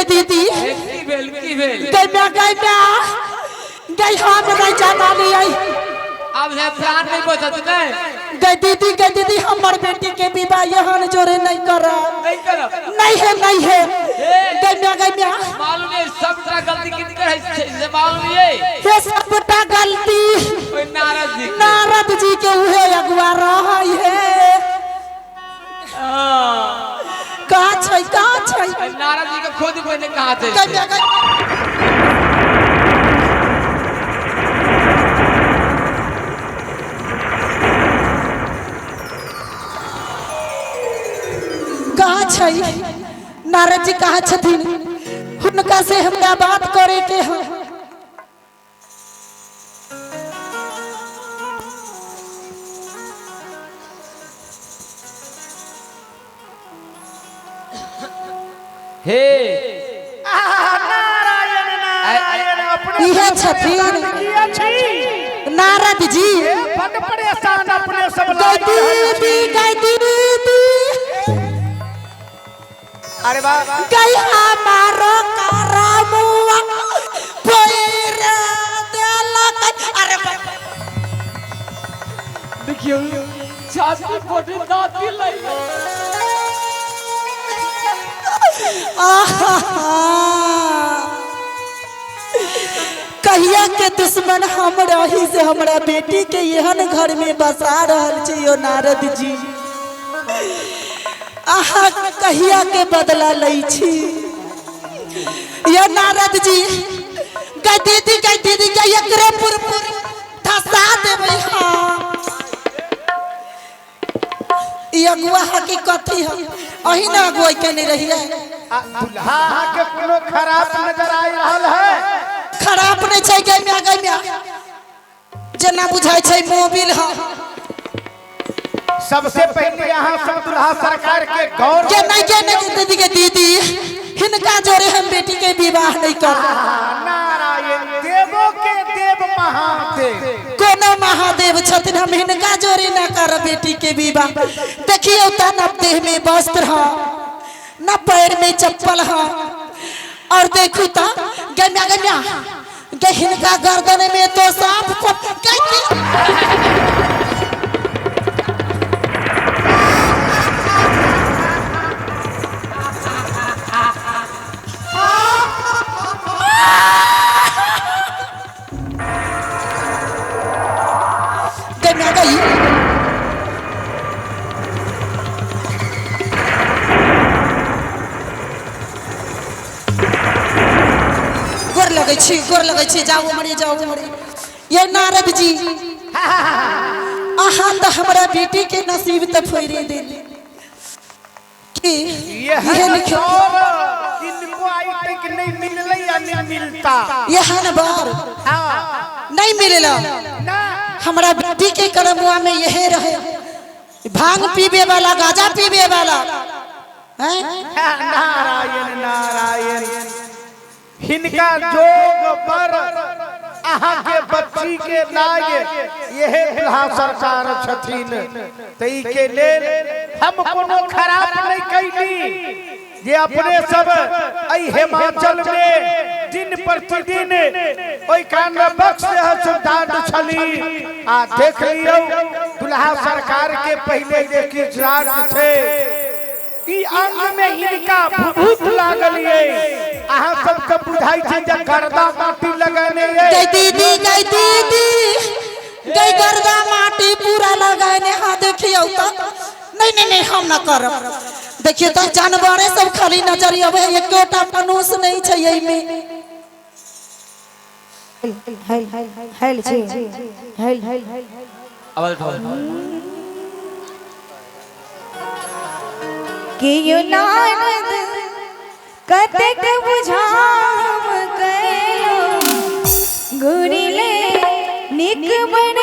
दीदी गई हम नहीं जाना नहीं अब है प्राण नहीं बचत नहीं गई दीदी हमार बेटी के विवाह यहाँ जोरे नहीं कर नहीं है गई मालूम है सबटा गलती किनकर है से मालूम है ये सबटा गलती ओए नारद जी के उहे अगुआ रही है कहाँ छै नारद जी के खुद मैंने कहा थे कहाँ छै नारद जी कहाँ छथिन हुनका से हमरा बात करे के है हे नारायण नारायण अपने इहे छथिन नारद जी बड़ परेशान अपने सब दीदी अरे वाह गई हमारो करमुआ भइरा देला अरे देखियो छाती पोटी दाती लई कहिया के दुश्मन हम रही से हमरा बेटी के एहन घर में बसा रहल छै यो नारद जी आहा कहिया के बदला लई छी यो नारद जी गई दीदी एकरे पुर धसा देबै हां ई अगुआ हकीकत है अही ना अगुआ के नहीं रही है दुल्हा के कोनो खराब नजर आ रहल है खराब नहीं छै गई में जना बुझाई छै मोबिल है सबसे पहले यहाँ सब दुल्हा सरकार के गौर के नहीं दीदी हिनका जोरे हम बेटी के विवाह नहीं कर नारायण देवों के देव महादेव कोनो महादेव छथिन हम हिनका जोरे ना कर बेटी के विवाह देखियो त न देह में वस्त्र है न पैर में चप्पल है और देखू त गम्या हिनका गर्दन में तो सांप गोर लगे जाओ मरे ये नारद जी आहा तो हमारा बेटी के नसीब तो फोड़े दे कि ये लिखो इनको आई तक नहीं मिलले या नहीं मिलता यहाँ न बार नहीं मिलेला हमारा बेटी के करमुआ में यही रहे भांग पीबे वाला गांजा पीबे वाला नारायण नारायण हिनका जोग पर आहा के बच्ची के लागे यह दुल्हा सरकार छथिन तई के लेल हम कोनो खराब नहीं कैली जे अपने सब आई हिमाचल में दिन प्रतिदिन ओई कान बक्स दान छली आ देख लियो दुल्हा सरकार के पहले जे किछ राज थे ई अंग में हिनका भूत लागल ये आहा सब के बुझाई छै जे गर्दा माटी लगाने ये दीदी गई गर्दा माटी पूरा लगाने हां देखियो त नहीं हम ना करब देखियो त जानवरे सब खाली नजर आवे एकोटा मनुष्य नहीं छै एई में हेल छै हेल आवाज उठाओ कि यो नारद कतेक बुझाम करो गुरिले निक बन